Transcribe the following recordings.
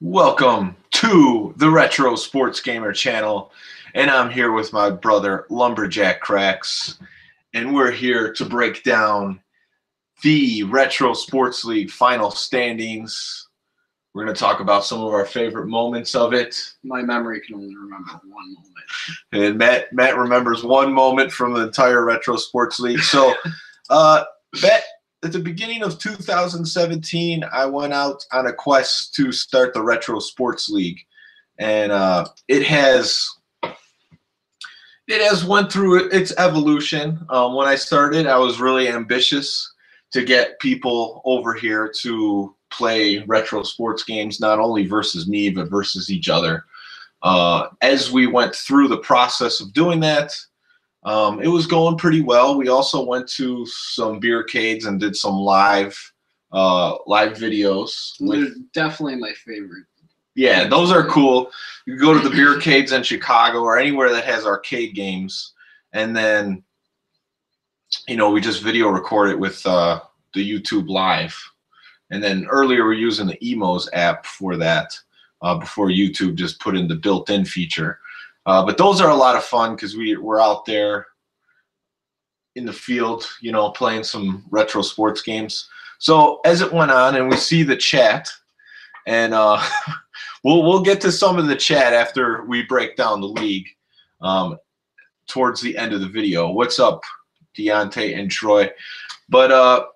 Welcome to the Retro Sports Gamer channel, and I'm here with my brother Lumberjack Cracks, and we're here to break down the Retro Sports League final standings. We're going to talk about some of our favorite moments of it. My memory can only remember one moment. And Matt remembers one moment from the entire Retro Sports League. So, Matt, at the beginning of 2017, I went out on a quest to start the Retro Sports League, and it has went through its evolution. When I started, I was really ambitious to get people over here to play retro sports games, not only versus me, but versus each other. As we went through the process of doing that, it was going pretty well. We also went to some beercades and did some live videos. They're definitely my favorite. Yeah, those are cool. You can go to the beercades in Chicago or anywhere that has arcade games, and then we just video record it with the YouTube Live. And then earlier we're using the Emos app for that before YouTube just put in the built-in feature. But those are a lot of fun because we're out there in the field, playing some retro sports games. So as it went on, and we see the chat, and we'll get to some of the chat after we break down the league towards the end of the video. What's up, Deontay and Troy? But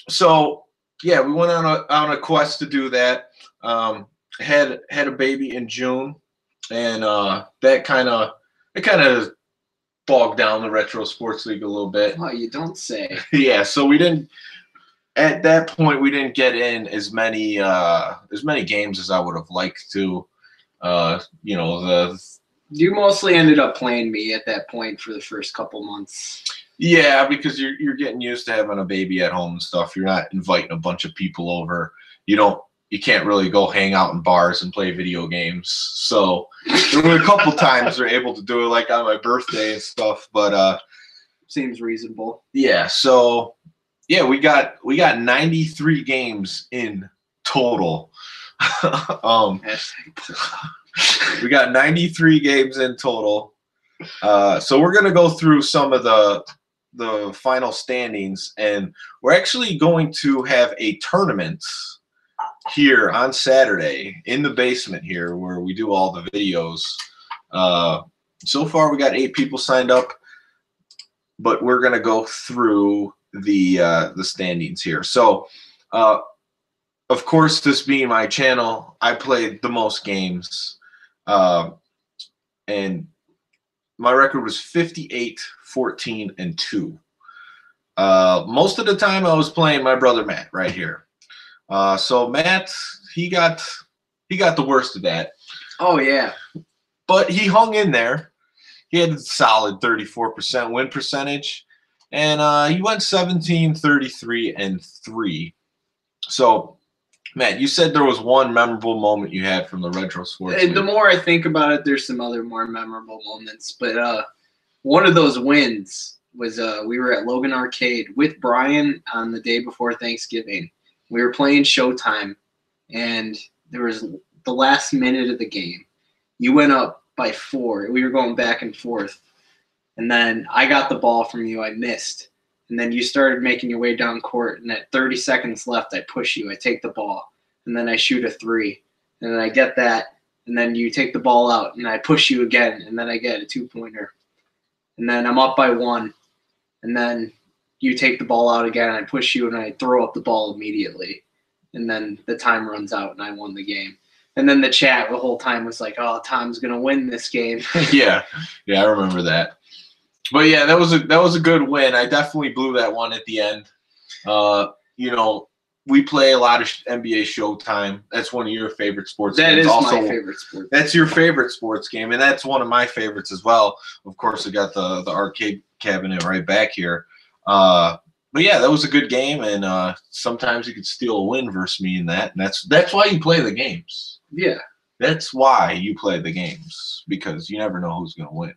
so yeah, we went on a quest to do that. Had a baby in June. And that kind of bogged down the Retro Sports League a little bit. Oh, you don't say. Yeah, so at that point we didn't get in as many games as I would have liked to. You mostly ended up playing me at that point for the first couple months. Yeah, because you're getting used to having a baby at home and stuff. You're not inviting a bunch of people over. You can't really go hang out in bars and play video games. So there were a couple times we're able to do it, like on my birthday and stuff. But seems reasonable. Yeah. So yeah, we got 93 games in total. We got 93 games in total. So we're gonna go through some of the final standings, and we're actually going to have a tournament here on Saturday in the basement here where we do all the videos. So far we got 8 people signed up, but we're going to go through the standings here. So of course, this being my channel, I played the most games, and my record was 58, 14, and 2. Most of the time I was playing my brother Matt right here. So Matt, he got the worst of that. Oh yeah, but he hung in there. He had a solid 34% win percentage, and he went 17, 33, and 3. So Matt, you said there was one memorable moment you had from the Retro Sports League. The more I think about it, there's some other more memorable moments. But one of those wins was we were at Logan Arcade with Brian on the day before Thanksgiving. We were playing Showtime, and there was the last minute of the game. You went up by 4. We were going back and forth. And then I got the ball from you. I missed. And then you started making your way down court. And at 30 seconds left, I push you. I take the ball. And then I shoot a 3. And then I get that. And then you take the ball out. And I push you again. And then I get a 2-pointer. And then I'm up by 1. And then you take the ball out again, and I push you, and I throw up the ball immediately. And then the time runs out, and I won the game. And then the chat the whole time was like, oh, Tom's going to win this game. Yeah, I remember that. But, yeah, that was a good win. I definitely blew that one at the end. We play a lot of NBA Showtime. That's one of your favorite sports games. That is also my favorite sport. That's your favorite sports game, and that's one of my favorites as well. Of course, I got the arcade cabinet right back here. But yeah, that was a good game, and sometimes you could steal a win versus me in that, and that's why you play the games. Yeah. That's why you play the games, because you never know who's going to win.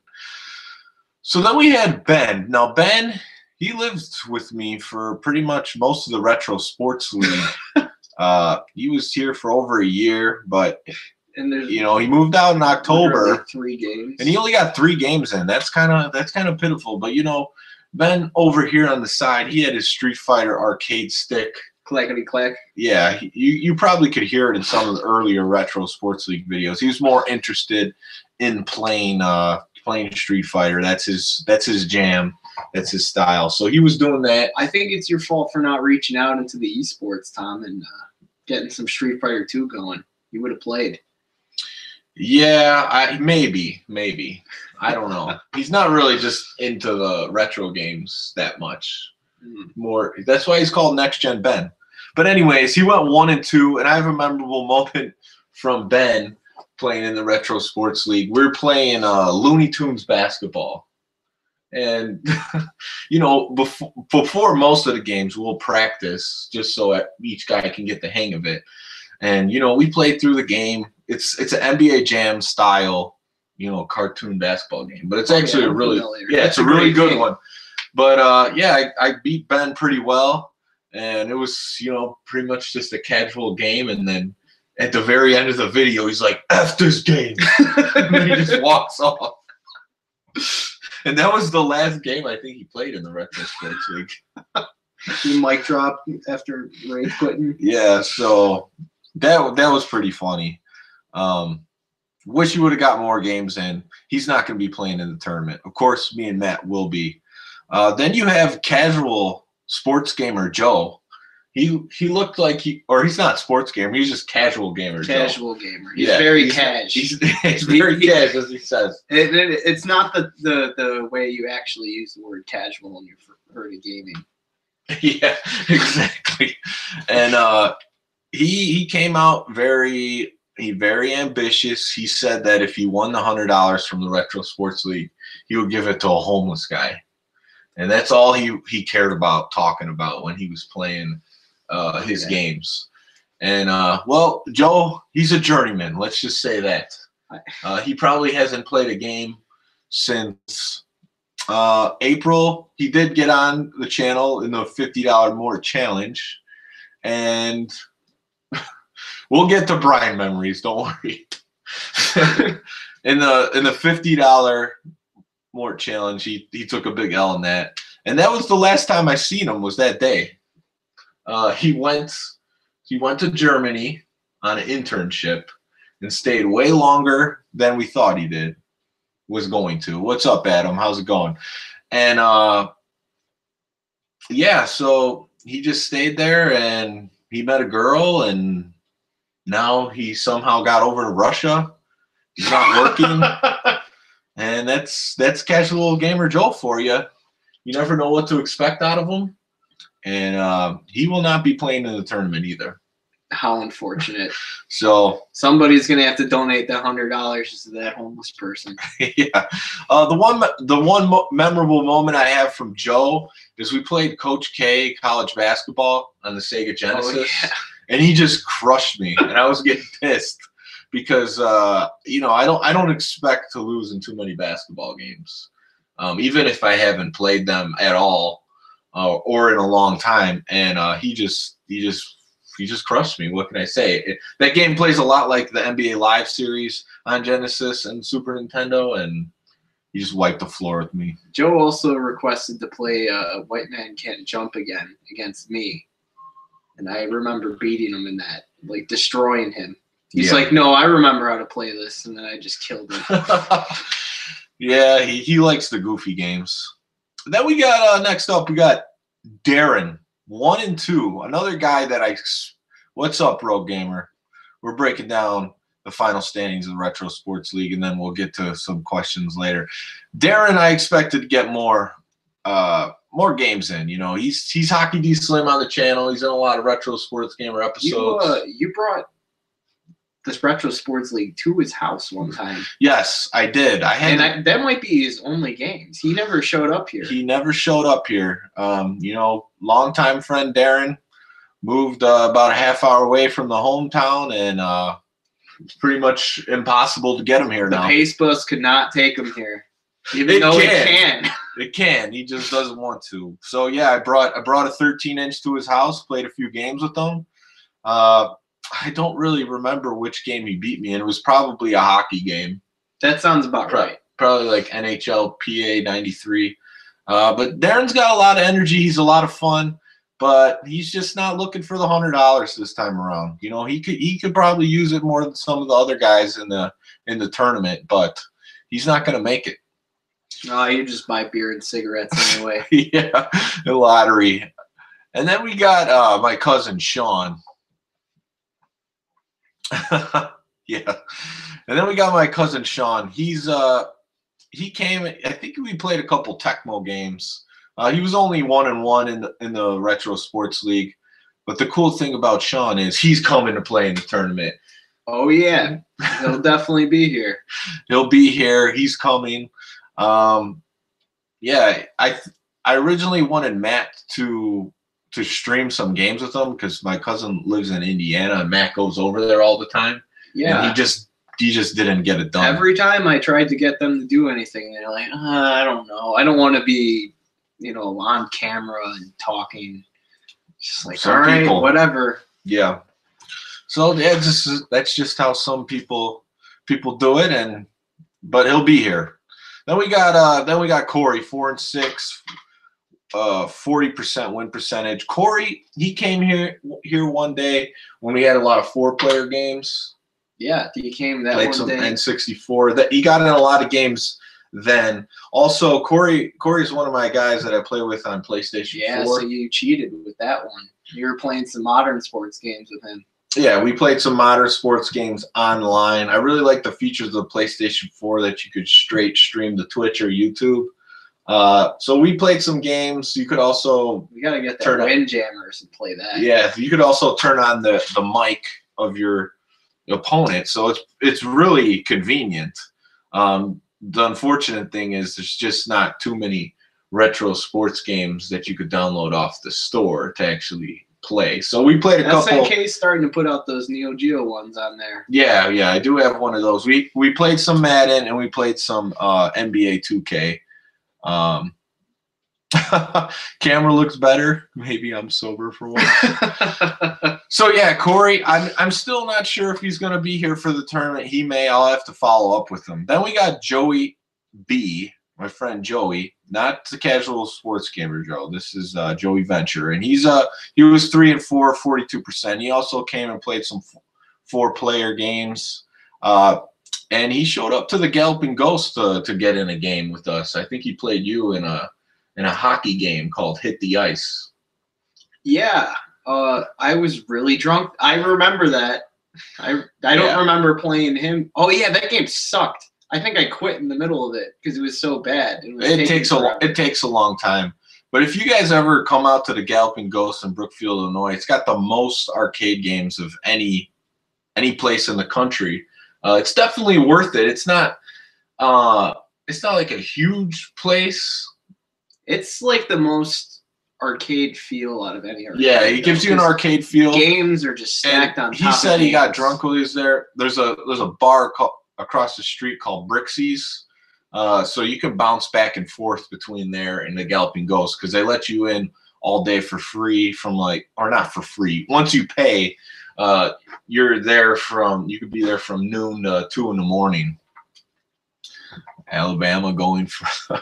So then we had Ben. Now, Ben, he lived with me for pretty much most of the Retro Sports League. He was here for over a year, but And there's he moved out in October. like 3 games. And he only got 3 games in. That's kind of pitiful. But Ben over here on the side, he had his Street Fighter arcade stick. Clackety clack. Yeah, you probably could hear it in some of the earlier Retro Sports League videos. He was more interested in playing Street Fighter. That's his jam. That's his style. So he was doing that. I think it's your fault for not reaching out into the esports, Tom, and getting some Street Fighter 2 going. You would have played. Yeah, maybe. I don't know. He's not really just into the retro games that much. More. That's why he's called Next Gen Ben. But anyways, he went 1 and 2, and I have a memorable moment from Ben playing in the Retro Sports League. We're playing Looney Tunes basketball, and before most of the games, we'll practice just so each guy can get the hang of it. And we played through the game. It's an NBA Jam style, cartoon basketball game, but it's actually a really really good game. One. But I beat Ben pretty well, and it was pretty much just a casual game. And then at the very end of the video, he's like, "F this game," and then he just walks off. And that was the last game I think he played in the Retro Sports League. He mic dropped after rage quitting. Yeah, so that was pretty funny. Wish he would have got more games in. He's not going to be playing in the tournament. Of course, me and Matt will be. Then you have casual sports gamer Joe. He looked like he's not sports gamer. He's just casual gamer. Casual gamer. He's very cash. He's very cash, as he says. It's not the way you actually use the word casual when you've heard of gaming. Yeah, exactly. And he came out very ambitious. He said that if he won the $100 from the Retro Sports League, he would give it to a homeless guy. And that's all he cared about talking about when he was playing his games. And, Joe, he's a journeyman. Let's just say that. He probably hasn't played a game since April. He did get on the channel in the $50 more challenge. And we'll get to Brian memories. Don't worry. in the $50 more challenge, he took a big L in that, and that was the last time I seen him. Was that day? He went to Germany on an internship and stayed way longer than we thought he was going to. What's up, Adam? How's it going? And so he just stayed there, and he met a girl, and now he somehow got over to Russia. He's not working. And that's casual gamer Joe for you. You never know what to expect out of him. And he will not be playing in the tournament either. How unfortunate. So somebody's going to have to donate that $100 to that homeless person. Yeah. The one memorable moment I have from Joe is we played Coach K college basketball on the Sega Genesis. Oh, yeah. And he just crushed me, and I was getting pissed because I don't expect to lose in too many basketball games, even if I haven't played them at all or in a long time. And he just crushed me. What can I say? That game plays a lot like the NBA Live series on Genesis and Super Nintendo, and he just wiped the floor with me. Joe also requested to play White Man Can't Jump again against me. And I remember beating him in that, like destroying him. He's like, "No, I remember how to play this," and then I just killed him. Yeah, he likes the goofy games. Then we got next up, we got Darren, 1 and 2, another guy that what's up, Rogue Gamer? We're breaking down the final standings of the Retro Sports League, and then we'll get to some questions later. Darren, I expected to get more games in. He's Hockey D Slim on the channel. He's in a lot of Retro Sports Gamer episodes. You brought this Retro Sports League to his house one time. Yes, I did. That might be his only games. He never showed up here. Longtime friend Darren moved about a half hour away from the hometown, and it's pretty much impossible to get him here now. The Pace Bus could not take him here. Even though it can. It can. He just doesn't want to. So yeah, I brought a 13-inch to his house, played a few games with him. I don't really remember which game he beat me in. It was probably a hockey game. That sounds about right. Probably like NHL PA 93. But Darren's got a lot of energy. He's a lot of fun, but he's just not looking for the $100 this time around. You know, he could probably use it more than some of the other guys in the tournament, but he's not going to make it. No, you just buy beer and cigarettes anyway. Yeah, the lottery. And then we got my cousin Sean. Yeah. And then we got my cousin Sean. He came. I think we played a couple Tecmo games. He was only 1-1 in the Retro Sports League. But the cool thing about Sean is he's coming to play in the tournament. Oh yeah, he'll definitely be here. He'll be here. He's coming. Yeah, I originally wanted Matt to stream some games with him because my cousin lives in Indiana and Matt goes over there all the time. Yeah, and he just didn't get it done. Every time I tried to get them to do anything, they're like, I don't know. I don't want to be, on camera and talking. Just like, all right, people, whatever. Yeah. So yeah, that's just how some people do it, but he'll be here. Then we got Cory, 4-6, 40% win percentage. Cory, he came here one day when we had a lot of 4-player games. Yeah, he came that played one some day. N64. That he got in a lot of games then. Also, Cory's one of my guys that I play with on PlayStation 4. Yeah, so you cheated with that one. You were playing some modern sports games with him. Yeah, we played some modern sports games online. I really like the features of the PlayStation 4 that you could straight stream to Twitch or YouTube. So we played some games. You could also we gotta get the Windjammers and play that. Yeah, you could also turn on the mic of your opponent, so it's really convenient. The unfortunate thing is there's just not too many retro sports games that you could download off the store to actually play. So we played a couple. SNK's starting to put out those Neo Geo ones on there. Yeah, I do have one of those. We played some Madden and we played some NBA 2K. Camera looks better. Maybe I'm sober for once. So yeah, Cory, I'm still not sure if he's gonna be here for the tournament. He may. I'll have to follow up with him. Then we got Joey B, my friend Joey, not the casual sports gamer Joe. This is Joey Venture, and he was 3-4, 42%. He also came and played some 4-player games. And he showed up to the Galloping Ghost to get in a game with us. I think he played you in a hockey game called Hit the Ice. Yeah, I was really drunk. I remember that. I don't remember playing him. Oh yeah, that game sucked. I think I quit in the middle of it because it was so bad. It takes a long time. But if you guys ever come out to the Galloping Ghost in Brookfield, Illinois, it's got the most arcade games of any place in the country. It's definitely worth it. It's not like a huge place. It's like the most arcade feel out of any arcade. Yeah, it gives you an arcade feel. Games are just stacked on top. He said he got drunk while he was there. There's a bar across the street called Brixie's. So you can bounce back and forth between there and the Galloping Ghost because they let you in all day for free or not for free. Once you pay, you could be there from noon to 2 in the morning. Alabama going for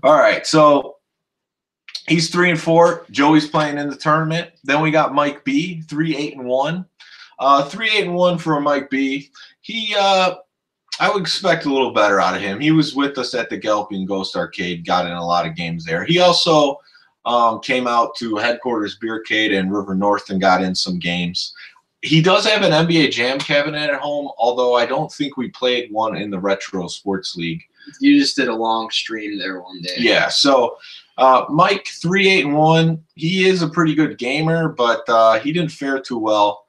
all right, so he's 3-4. Joey's playing in the tournament. Then we got Mike B, 3-8-1. 3-8-1 for Mike B. He I would expect a little better out of him. He was with us at the Galloping Ghost Arcade, got in a lot of games there. He also came out to Headquarters Beercade and River North and got in some games. He does have an NBA Jam cabinet at home, although I don't think we played one in the Retro Sports League. You just did a long stream there one day. Yeah, so Mike, 3-8-1, he is a pretty good gamer, but he didn't fare too well.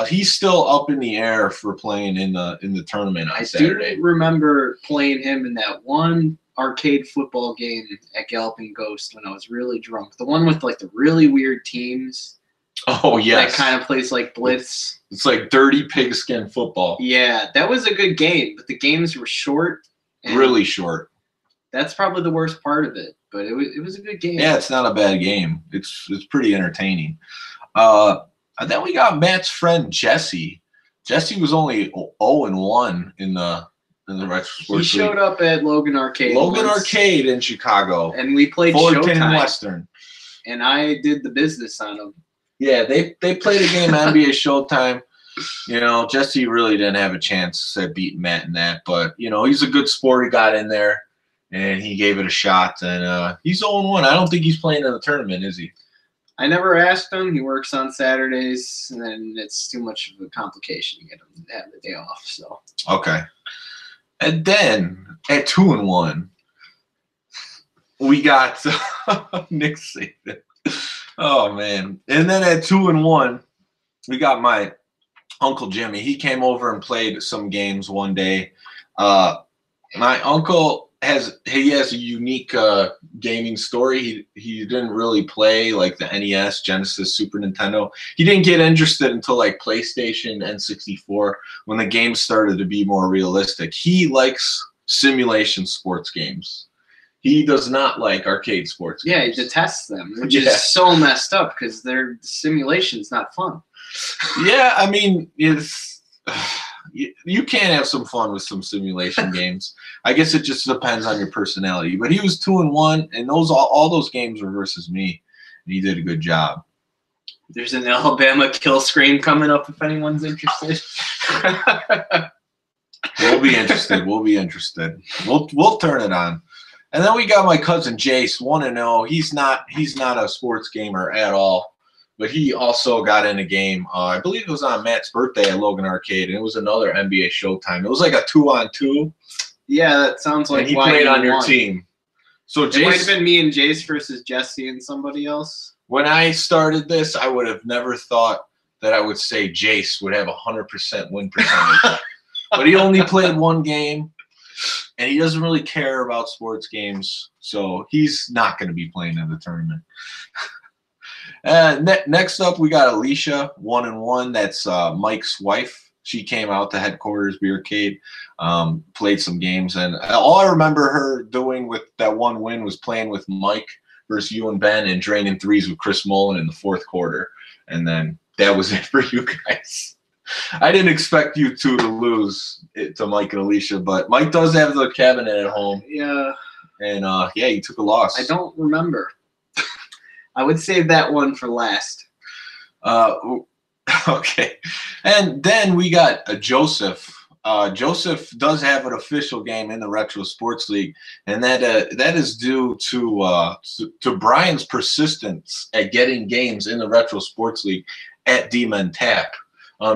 He's still up in the air for playing in the tournament on Saturday. I do remember playing him in that one arcade football game at Galloping Ghost when I was really drunk. The one with like the really weird teams. Oh, yes. That kind of plays like Blitz. It's like dirty pigskin football. Yeah, that was a good game, but the games were short. Really short. That's probably the worst part of it, but it was a good game. Yeah, it's not a bad game. It's pretty entertaining. And then we got Matt's friend Jessie. Jessie was only 0-1 in the retro sports league. He showed up at Logan Arcade. Logan Arcade in Chicago. And we played Fullerton Showtime. and Western. And I did the business on him. Yeah, they played a game NBA Showtime. You know, Jessie really didn't have a chance at beating Matt in that. But, you know, he's a good sport. He got in there, and he gave it a shot. And he's 0-1. I don't think he's playing in the tournament, is he? I never asked him. He works on Saturdays, and then it's too much of a complication to get him to have the day off. So okay. And then at 2-1, we got Nick Saban. Oh man! And then at 2-1, we got my Uncle Jimmy. He came over and played some games one day. My uncle has a unique gaming story. He didn't really play like the NES, Genesis, Super Nintendo. He didn't get interested until like PlayStation, N64, when the games started to be more realistic. He likes simulation sports games. He does not like arcade sports games. Yeah, he detests them, which is so messed up because their simulation's not fun. Yeah, I mean, it's you can have some fun with some simulation games. I guess it just depends on your personality. But he was 2-1, and all those games were versus me, and he did a good job. There's an Alabama kill screen coming up if anyone's interested. We'll be interested. We'll be interested. We'll turn it on. And then we got my cousin Jayce, 1-0. He's not a sports gamer at all, but he also got in a game. I believe it was on Matt's birthday at Logan Arcade, and it was another NBA Showtime. It was like a 2-on-2. Yeah, that sounds like. And he played on your team. So Jayce, it might have been me and Jayce versus Jessie and somebody else. When I started this, I would have never thought that I would say Jayce would have 100% win percentage. But he only played one game. And he doesn't really care about sports games, so he's not going to be playing in the tournament. Next up, we got Alicia, 1-1. That's Mike's wife. She came out to headquarters Beercade, played some games, and all I remember her doing with that one win was playing with Mike versus you and Ben and draining threes with Chris Mullen in the fourth quarter, and then that was it for you guys. I didn't expect you two to lose it to Mike and Alicia, but Mike does have the cabinet at home. Yeah. And, yeah, he took a loss. I don't remember. I would save that one for last. Okay. And then we got Joseph. Joseph does have an official game in the Retro Sports League, and that is due to Brian's persistence at getting games in the Retro Sports League at D-Men Tap.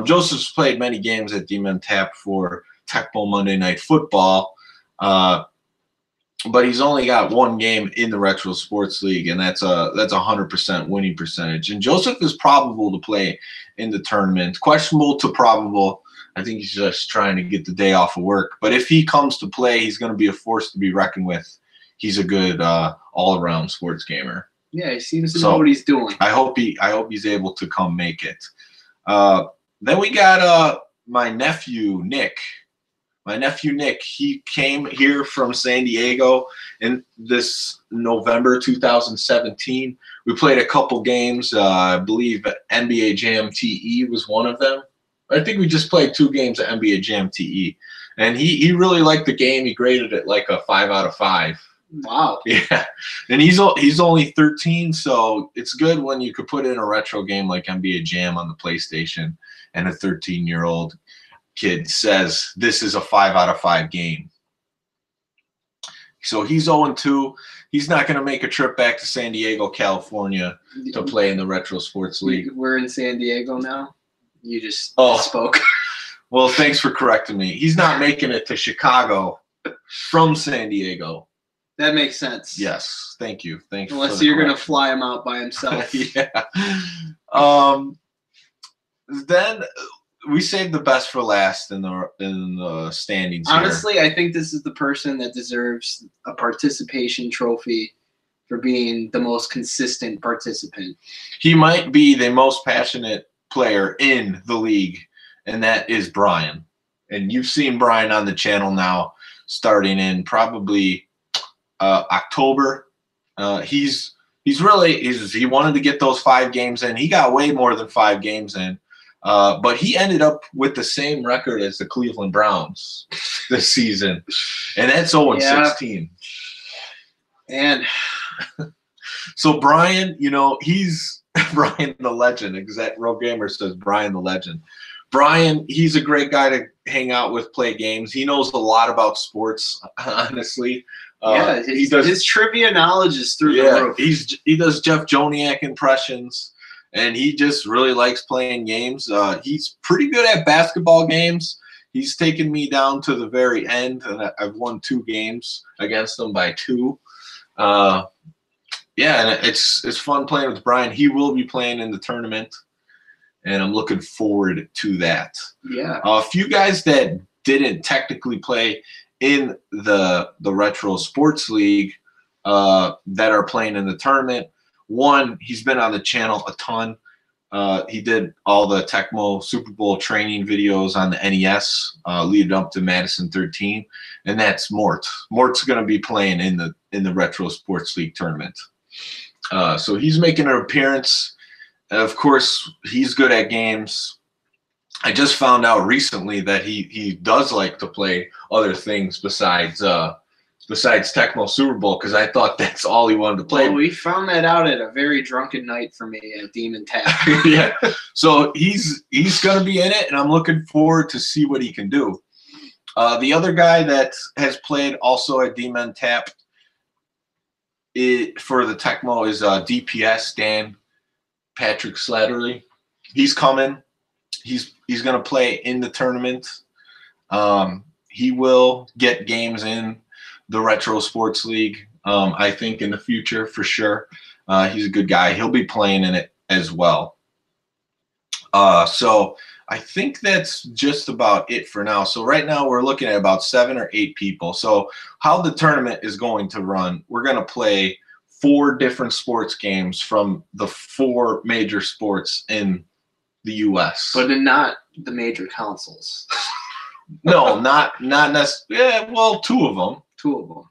Joseph's played many games at D-Men Tap for Tech Bowl Monday Night Football, but he's only got one game in the Retro Sports League, and that's 100% winning percentage. And Joseph is probable to play in the tournament. Questionable to probable. I think he's just trying to get the day off of work. But if he comes to play, he's going to be a force to be reckoned with. He's a good all-around sports gamer. Yeah, he seems to know what he's doing. I hope he's able to come make it. Then we got my nephew, Nick. My nephew, Nick, he came here from San Diego in this November 2017. We played a couple games. I believe NBA Jam TE was one of them. I think we just played 2 games of NBA Jam TE. And he really liked the game. He graded it like a 5 out of 5. Wow. Yeah. And he's only 13, so it's good when you could put in a retro game like NBA Jam on the PlayStation and a 13-year-old kid says this is a 5 out of 5 game. So he's 0-2. He's not going to make a trip back to San Diego, California to play in the Retro Sports League. We're in San Diego now? You just spoke. Well, thanks for correcting me. He's not making it to Chicago from San Diego. That makes sense. Yes. Thank you. Thanks. Unless you're going to fly him out by himself. Yeah. Then we saved the best for last in the standings. Honestly, I think this is the person that deserves a participation trophy for being the most consistent participant. He might be the most passionate player in the league, and that is Brian. And you've seen Brian on the channel now starting in probably October. He's he wanted to get those 5 games in. He got way more than 5 games in. But he ended up with the same record as the Cleveland Browns this season. And that's 0-16. And so Brian, he's Brian the Legend. Exact Real Gamer says Brian the Legend. Brian, he's a great guy to hang out with, play games. He knows a lot about sports, honestly. His trivia knowledge is through the roof. He does Jeff Joniak impressions, and he just really likes playing games. He's pretty good at basketball games. He's taken me down to the very end, and I've won 2 games against him by 2. And it's fun playing with Brian. He will be playing in the tournament, and I'm looking forward to that. Yeah. A few guys that didn't technically play in the Retro Sports League that are playing in the tournament. One, he's been on the channel a ton. He did all the Tecmo Super Bowl training videos on the NES leading up to Madison 13, and that's Mort. Mort's going to be playing in the Retro Sports League tournament. So he's making an appearance. Of course, he's good at games. I just found out recently that he does like to play other things besides Tecmo Super Bowl, because I thought that's all he wanted to play. Well, we found that out at a very drunken night for me at Demon Tap. Yeah. So he's going to be in it, and I'm looking forward to see what he can do. The other guy that has played also at Demon Tap for the Tecmo is DPS, Dan Patrick Slattery. He's coming. He's going to play in the tournament. He will get games in the Retro Sports League, I think, in the future for sure. He's a good guy. He'll be playing in it as well. So I think that's just about it for now. So right now we're looking at about 7 or 8 people. So how the tournament is going to run, we're going to play 4 different sports games from the 4 major sports in the U.S. But not the major consoles. No, not necessarily. Yeah, well, 2 of them. 2 of them.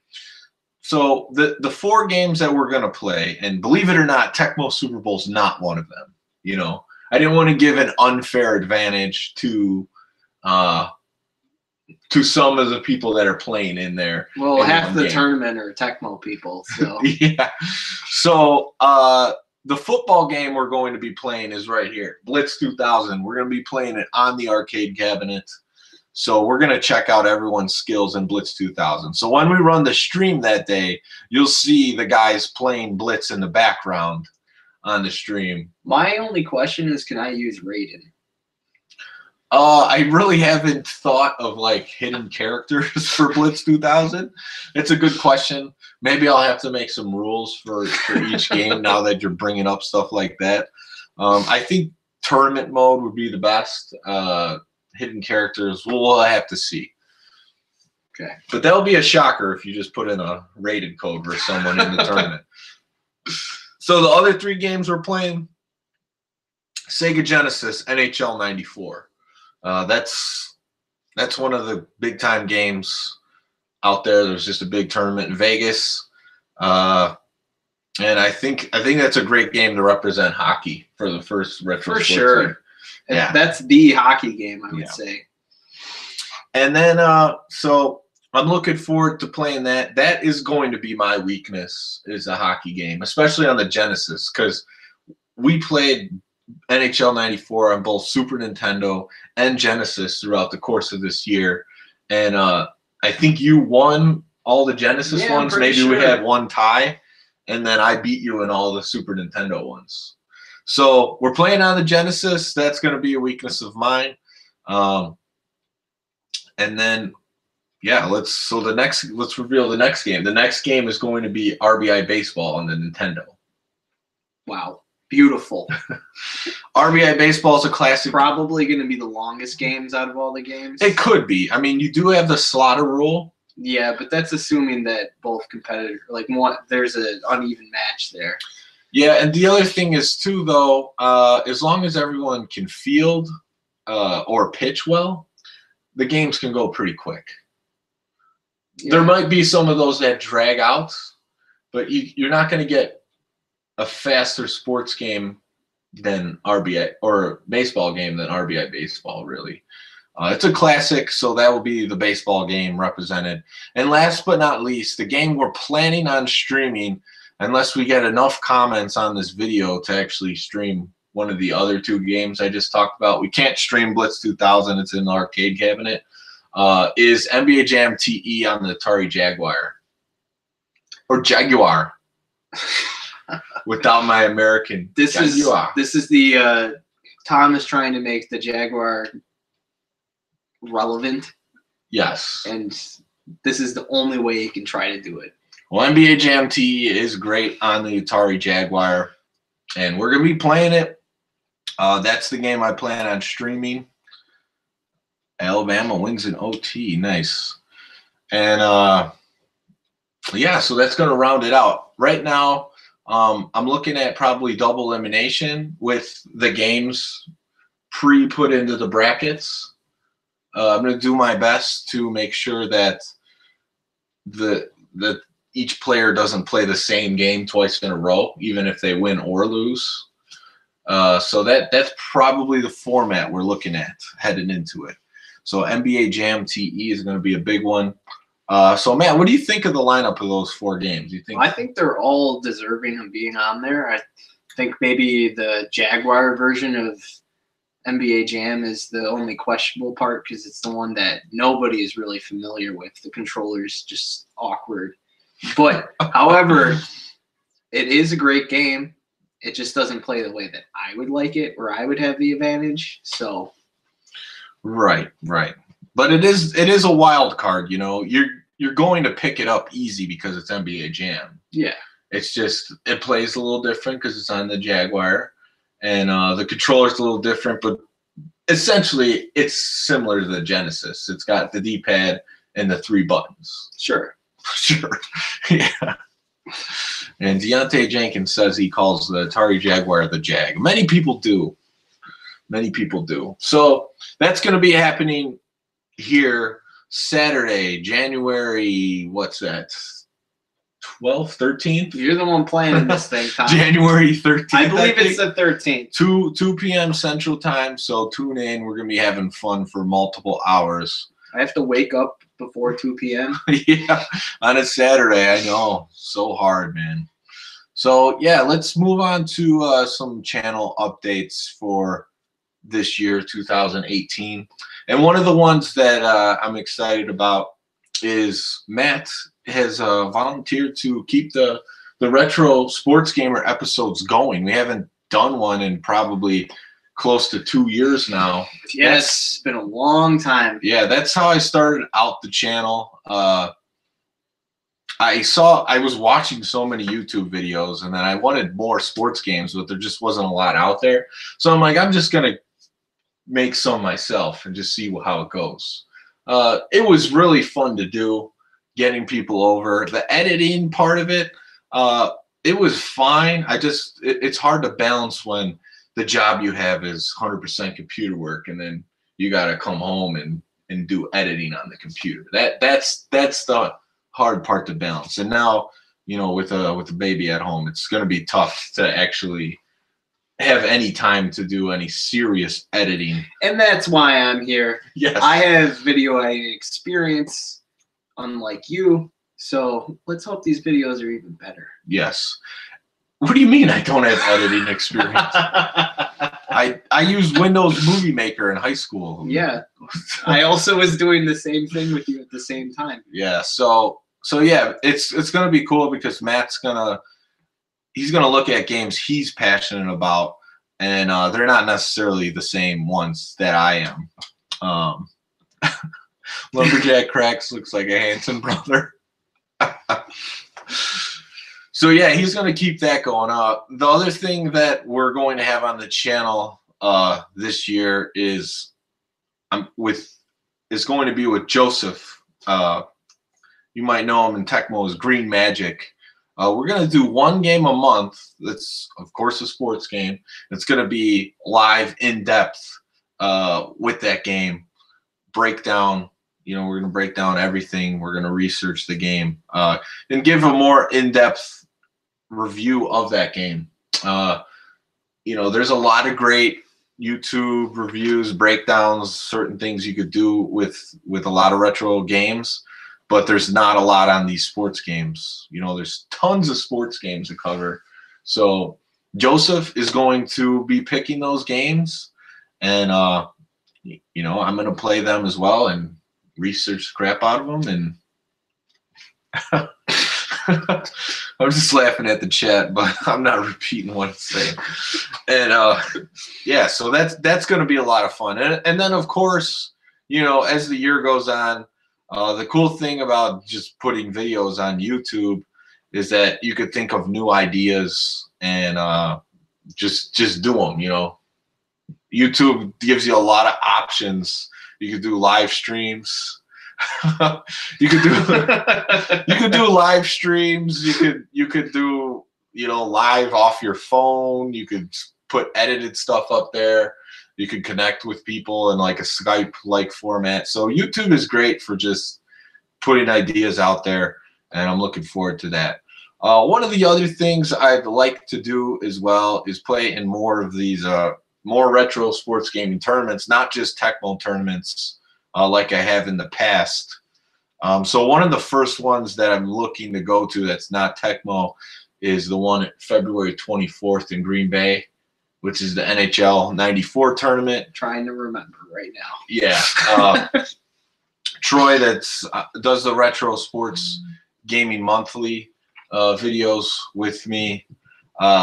So the 4 games that we're going to play, and believe it or not, Tecmo Super Bowl's not one of them. I didn't want to give an unfair advantage to some of the people that are playing in there. Well, half the tournament are Tecmo people. So yeah. So the football game we're going to be playing is right here, Blitz 2000. We're going to be playing it on the arcade cabinet. So we're going to check out everyone's skills in Blitz 2000. So when we run the stream that day, you'll see the guys playing Blitz in the background on the stream. My only question is, can I use Raiden? I really haven't thought of hidden characters for Blitz 2000. It's a good question. Maybe I'll have to make some rules for each game now that you're bringing up stuff like that. I think tournament mode would be the best. Hidden characters, we'll have to see. Okay, but that'll be a shocker if you just put in a rated code for someone in the tournament. So the other 3 games we're playing, Sega Genesis, NHL 94. That's one of the big time games out there. There's just a big tournament in Vegas, and I think that's a great game to represent hockey for the first retro. For sure. League. Yeah, that's the hockey game, I would say. And then, so I'm looking forward to playing that. That is going to be my weakness, is a hockey game, especially on the Genesis, because we played NHL 94 on both Super Nintendo and Genesis throughout the course of this year. And I think you won all the Genesis ones. Maybe we had one tie, and then I beat you in all the Super Nintendo ones. So we're playing on the Genesis. That's going to be a weakness of mine. And then, yeah, let's reveal the next game. The next game is going to be RBI Baseball on the Nintendo. Wow. Beautiful. RBI Baseball is a classic. Probably going to be the longest games out of all the games. It could be. I mean, you do have the slaughter rule. Yeah, but that's assuming that both competitors, there's an uneven match there. Yeah, and the other thing is, too, though, as long as everyone can field or pitch well, the games can go pretty quick. Yeah. There might be some of those that drag out, but you're not going to get a faster sports game than RBI or baseball game than RBI baseball, really. It's a classic, so that will be the baseball game represented. And last but not least, the game we're planning on streaming, unless we get enough comments on this video to actually stream one of the other two games I just talked about. We can't stream Blitz 2000. It's in the arcade cabinet. Is NBA Jam TE on the Atari Jaguar. Or Jaguar. Without my American Jaguar. This is the Tom is trying to make the Jaguar relevant. Yes. And this is the only way you can try to do it. Well, NBA Jam TE is great on the Atari Jaguar, and we're going to be playing it. That's the game I plan on streaming. Alabama wins in OT. Nice. And, yeah, so that's going to round it out. Right now, I'm looking at probably double elimination with the games pre-put into the brackets. I'm going to do my best to make sure that each player doesn't play the same game twice in a row, even if they win or lose. So that's probably the format we're looking at heading into it. So NBA Jam TE is going to be a big one. So Matt, what do you think of the lineup of those 4 games? I think they're all deserving of being on there. I think maybe the Jaguar version of NBA Jam is the only questionable part because it's the one that nobody is really familiar with. The controller's just awkward. But, however, it is a great game. It just doesn't play the way that I would like it or I would have the advantage. So, right. But it is a wild card, you know. You're going to pick it up easy because it's NBA Jam. Yeah. It's just it plays a little different because it's on the Jaguar. And the controller's a little different, but essentially it's similar to the Genesis. It's got the D-pad and the 3 buttons. Sure. Yeah. And Deontay Jenkins says he calls the Atari Jaguar the Jag. Many people do. So that's going to be happening here Saturday, January, what's that? 12th, 13th? You're the one planning this thing, Tom. January 13th. I believe it's the 13th. 2 p.m. Central Time, so tune in. We're going to be having fun for multiple hours. I have to wake up before 2 p.m. Yeah, on a Saturday. I know. So hard, man. So, yeah, let's move on to some channel updates for this year, 2018. And one of the ones that I'm excited about is Matt has volunteered to keep the Retro Sports Gamer episodes going. We haven't done one in probably close to 2 years now. Yes, it's been a long time. Yeah, that's how I started out the channel. I was watching so many YouTube videos, and then I wanted more sports games, but there just wasn't a lot out there. So I'm like, I'm just going to make some myself and just see how it goes. It was really fun to do, getting people over. The editing part of it, it was fine. It's hard to balance when the job you have is 100% computer work, and then you got to come home and do editing on the computer. That's the hard part to balance. And now, you know, with a baby at home, it's going to be tough to actually have any time to do any serious editing. And that's why I'm here. Yes. I have video editing experience, unlike you. So let's hope these videos are even better. Yes. What do you mean I don't have editing experience? I used Windows Movie Maker in high school. Yeah. I also was doing the same thing with you at the same time. Yeah. So yeah, it's gonna be cool because Matt's he's gonna look at games he's passionate about, and they're not necessarily the same ones that I am. Lumberjack Cracks looks like a Hanson brother. So yeah, he's going to keep that going up. The other thing that we're going to have on the channel this year is going to be with Joseph. You might know him in Tecmo as Green Magic. We're going to do one game a month. That's of course a sports game. It's going to be live, in depth with that game. Breakdown. You know, we're going to break down everything. We're going to research the game and give a more in-depth review of that game. You know, there's a lot of great YouTube reviews, breakdowns, certain things you could do with a lot of retro games, but there's not a lot on these sports games. You know, there's tons of sports games to cover. So Joseph is going to be picking those games, and you know, I'm going to play them as well and research the crap out of them. And I'm just laughing at the chat, but I'm not repeating what it's saying. And yeah, so that's going to be a lot of fun. And then of course, you know, as the year goes on, the cool thing about just putting videos on YouTube is that you could think of new ideas and just do them. You know, YouTube gives you a lot of options. You could do live streams. you could do live streams. You could do, you know, live off your phone. You could put edited stuff up there. You could connect with people in like a Skype-like format. So YouTube is great for just putting ideas out there, and I'm looking forward to that. One of the other things I'd like to do as well is play in more of these more retro sports gaming tournaments, not just Tecmo tournaments like I have in the past. So one of the first ones that I'm looking to go to that's not Tecmo is the one at February 24th in Green Bay, which is the NHL 94 tournament. Trying to remember right now. Yeah. Troy does the Retro Sports Gaming Monthly videos with me.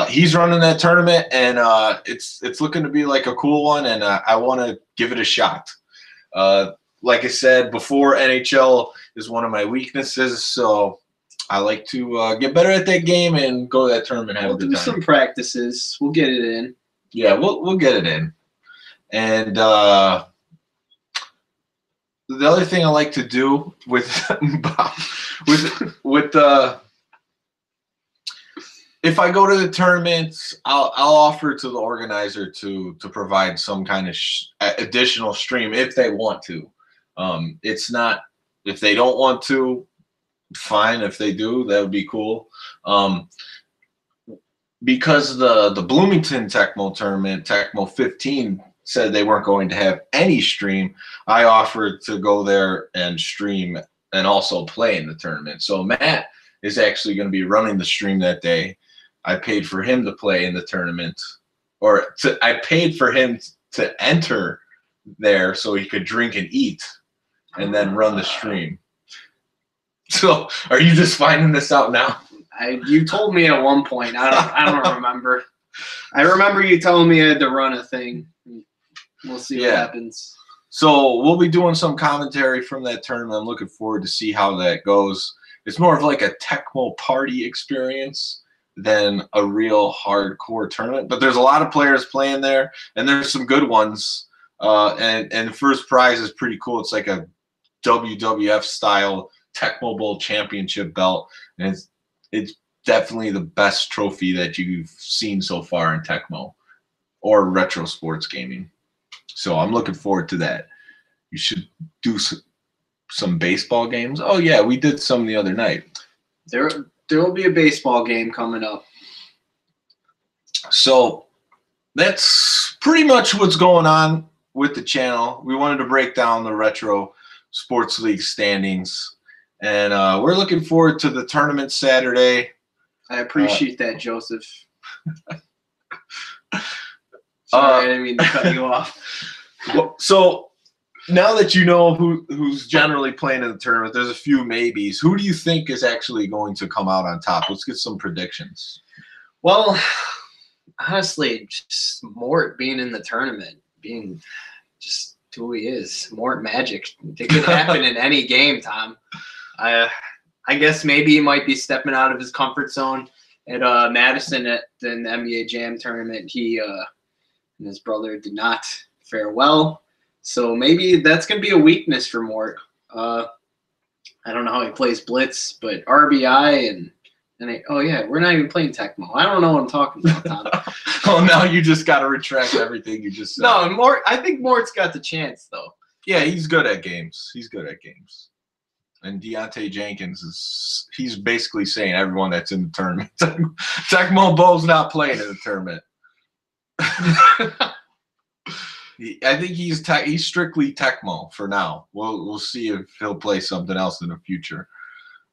He's running that tournament, and it's looking to be like a cool one, and I want to give it a shot. Like I said before, NHL is one of my weaknesses, so I like to get better at that game and go to that tournament and have a good time. We'll do some practices. We'll get it in. Yeah, we'll get it in. And the other thing I like to do with if I go to the tournaments, I'll offer to the organizer to provide some kind of additional stream if they want to. It's not, if they don't want to, fine. If they do, that would be cool. Because the Bloomington Tecmo tournament, Tecmo 15, said they weren't going to have any stream, I offered to go there and stream and also play in the tournament. So Matt is actually going to be running the stream that day. I paid for him to play in the tournament, I paid for him to enter there so he could drink and eat and then run the stream. So are you just finding this out now? You told me at one point. I don't remember. I remember you telling me I had to run a thing. We'll see what happens. So we'll be doing some commentary from that tournament. I'm looking forward to see how that goes. It's more of like a Tecmo party experience than a real hardcore tournament. But there's a lot of players playing there, and there's some good ones. And the first prize is pretty cool. It's like a WWF style Tecmo Bowl championship belt, and it's definitely the best trophy that you've seen so far in Tecmo or retro sports gaming. So I'm looking forward to that. You should do some baseball games. Oh yeah, we did some the other night. There will be a baseball game coming up. So that's pretty much what's going on with the channel. We wanted to break down the Retro Sports League standings, and we're looking forward to the tournament Saturday. I appreciate that, Joseph. Sorry, I didn't mean to cut you off. So now that you know who's generally playing in the tournament, there's a few maybes. Who do you think is actually going to come out on top? Let's get some predictions. Well, honestly, just Mort being in the tournament, being just who he is, Mort magic. It could happen in any game, Tom. I guess maybe he might be stepping out of his comfort zone at Madison at the NBA Jam tournament. He and his brother did not fare well, so maybe that's going to be a weakness for Mort. I don't know how he plays blitz, but RBI oh yeah, we're not even playing Tecmo. I don't know what I'm talking about, Tom. Oh, now you just got to retract everything you just said. No, Mort. I think Mort's got the chance though. Yeah, he's good at games. He's good at games. And Deontay Jenkins he's basically saying everyone that's in the tournament. Tecmo Bow's not playing in the tournament. I think he's strictly Tecmo for now. We'll see if he'll play something else in the future.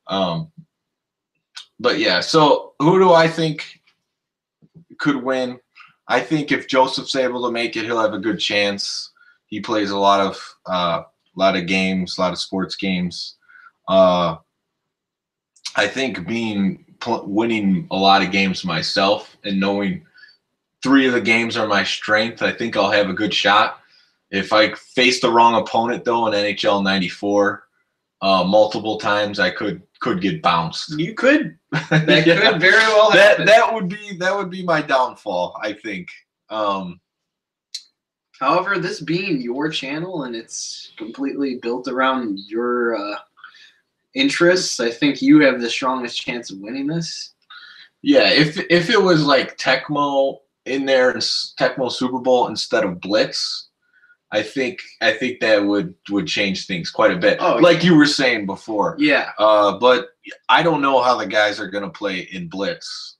But yeah, so who do I think could win? I think if Joseph's able to make it, he'll have a good chance. He plays a lot of games, a lot of sports games. I think winning a lot of games myself and knowing 3 of the games are my strength, I think I'll have a good shot. If I face the wrong opponent, though, in NHL 94, multiple times, I could get bounced. You could. That could very well happen. That would be my downfall, I think. However, this being your channel and it's completely built around your interests, I think you have the strongest chance of winning this. Yeah, if it was like Tecmo in there and Tecmo Super Bowl instead of Blitz, I think that would change things quite a bit. Oh, like you were saying before. Yeah. But I don't know how the guys are gonna play in Blitz.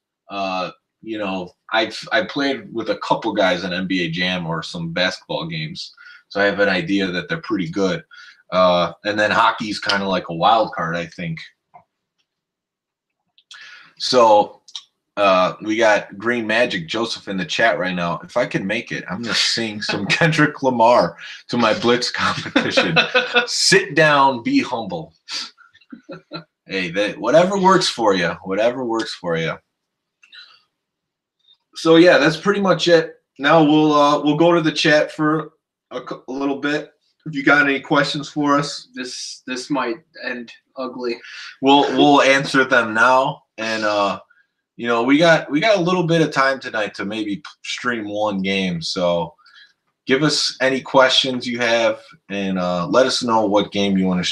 You know, I played with a couple guys in NBA Jam or some basketball games, so I have an idea that they're pretty good. And then hockey's kind of like a wild card, I think. So we got Green Magic Joseph in the chat right now. If I can make it, I'm gonna sing some Kendrick Lamar to my Blitz competition. Sit down, be humble. Hey, whatever works for you. Whatever works for you. So yeah, that's pretty much it. Now we'll go to the chat for a little bit. If you got any questions for us, this might end ugly. We'll answer them now. And you know, we got a little bit of time tonight to maybe stream one game. So give us any questions you have, and let us know what game you want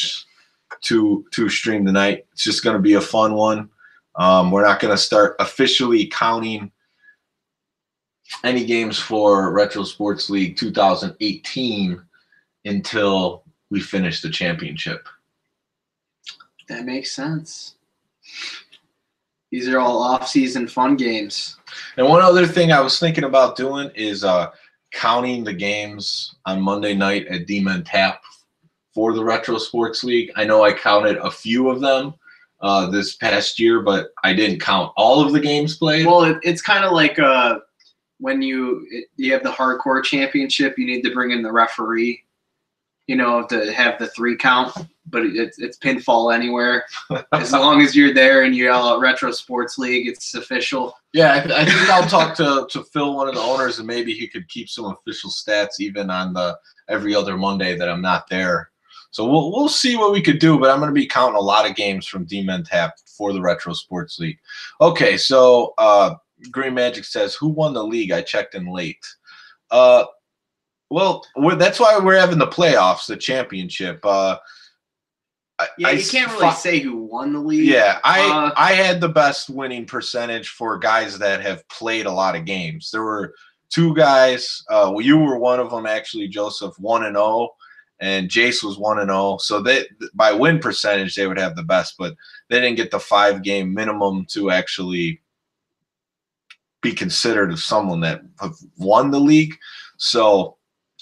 to stream tonight. It's just going to be a fun one. We're not going to start officially counting any games for Retro Sports League 2018 until we finish the championship. That makes sense. These are all off-season fun games. And one other thing I was thinking about doing is counting the games on Monday night at D-Men Tap for the Retro Sports League. I know I counted a few of them this past year, but I didn't count all of the games played. Well, it's kind of like when you have the hardcore championship, you need to bring in the referee, you know, to have the 3 count. But it's pinfall anywhere. As long as you're there and you yell out Retro Sports League, it's official. Yeah, I think I'll talk to Phil, one of the owners, and maybe he could keep some official stats even on the every other Monday that I'm not there. So we'll see what we could do, but I'm going to be counting a lot of games from D-Men Tap for the Retro Sports League. Okay, so Green Magic says, who won the league? I checked in late. Well, that's why we're having the playoffs, the championship. Yeah, you can't really say who won the league. Yeah, I had the best winning percentage for guys that have played a lot of games. There were 2 guys. Well, you were one of them, actually, Joseph, 1-0, and Jayce was 1-0. So they, by win percentage, they would have the best, but they didn't get the 5-game minimum to actually be considered as someone that have won the league. So,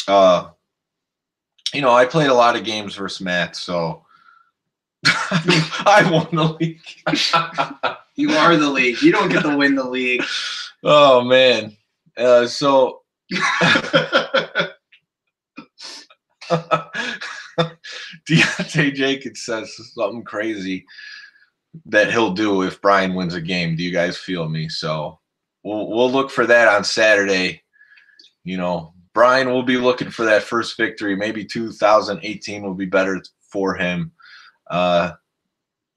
you know, I played a lot of games versus Matt, so I won the league. You are the league. You don't get to win the league. Oh, man. So Deontay Jenkins says something crazy that he'll do if Brian wins a game. Do you guys feel me? So we'll look for that on Saturday. You know, Brian will be looking for that first victory. Maybe 2018 will be better for him.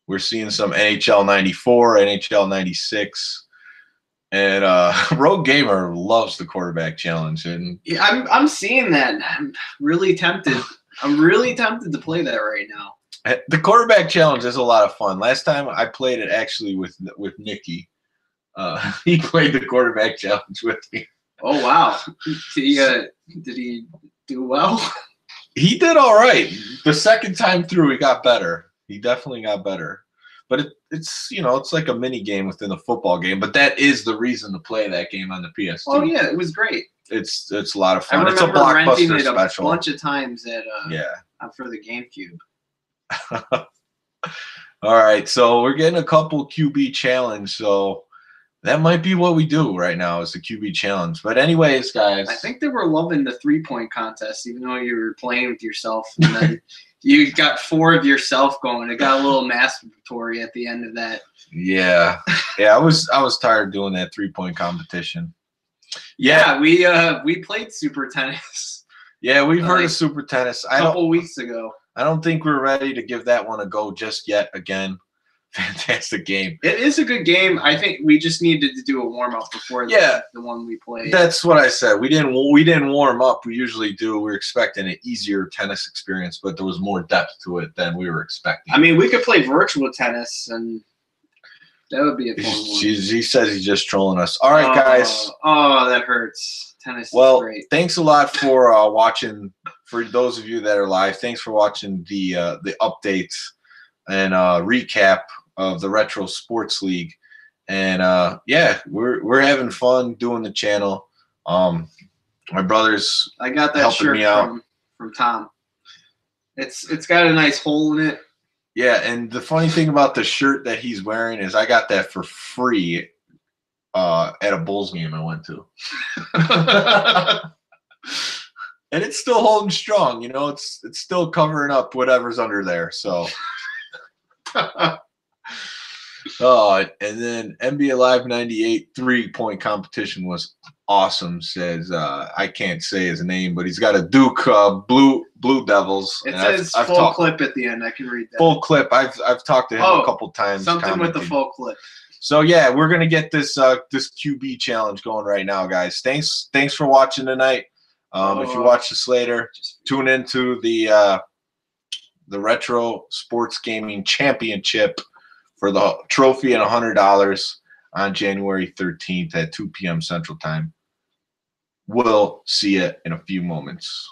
We're seeing some NHL 94, NHL 96, and Rogue Gamer loves the quarterback challenge. And yeah, I'm seeing that. I'm really tempted. I'm really tempted to play that right now. The quarterback challenge is a lot of fun. Last time I played it actually with Nicky. He played the quarterback challenge with me. Oh wow! Did he do well? He did all right. The second time through, he got better. He definitely got better. But it's it's like a mini game within a football game. But that is the reason to play that game on the PS2. Oh yeah, it was great. It's a lot of I fun. It's a remember renting blockbuster it special. a bunch of times at Yeah. for the GameCube. All right, so we're getting a couple QB challenge, so that might be what we do right now is the QB challenge. But anyways, guys, I think they were loving the 3-point contest, even though you were playing with yourself, and then you got 4 of yourself going. It got a little masturbatory at the end of that. Yeah, I was tired of doing that 3-point competition. Yeah, we played Super Tennis. Yeah, we've heard of Super Tennis. A couple weeks ago. I don't think we're ready to give that one a go just yet. Again, fantastic game. It is a good game. I think we just needed to do a warm up before the one we played. That's what I said. We didn't warm up. We usually do. We were expecting an easier tennis experience, but there was more depth to it than we were expecting. I mean, we could play virtual tennis, and that would be a fun one. He says he's just trolling us. All right, guys. Oh, that hurts. Tennis is great. Thanks a lot for watching. For those of you that are live, thanks for watching the updates and recap of the Retro Sports League. And yeah, we're having fun doing the channel. My brother's I got that shirt from Tom. It's got a nice hole in it. Yeah, and the funny thing about the shirt that he's wearing is I got that for free at a Bulls game I went to. And it's still holding strong, it's still covering up whatever's under there. So and then NBA Live 98 3-point competition was awesome, says I can't say his name, but he's got a Duke Blue Devils. It says full clip at the end. I can read that. Full clip. I've talked to him a couple times. Something with the full clip. So yeah, we're gonna get this QB challenge going right now, guys. Thanks for watching tonight. If you watch this later, tune into the Retro Sports Gaming Championship for the trophy and $100 on January 13th at 2 p.m. Central Time. We'll see you in a few moments.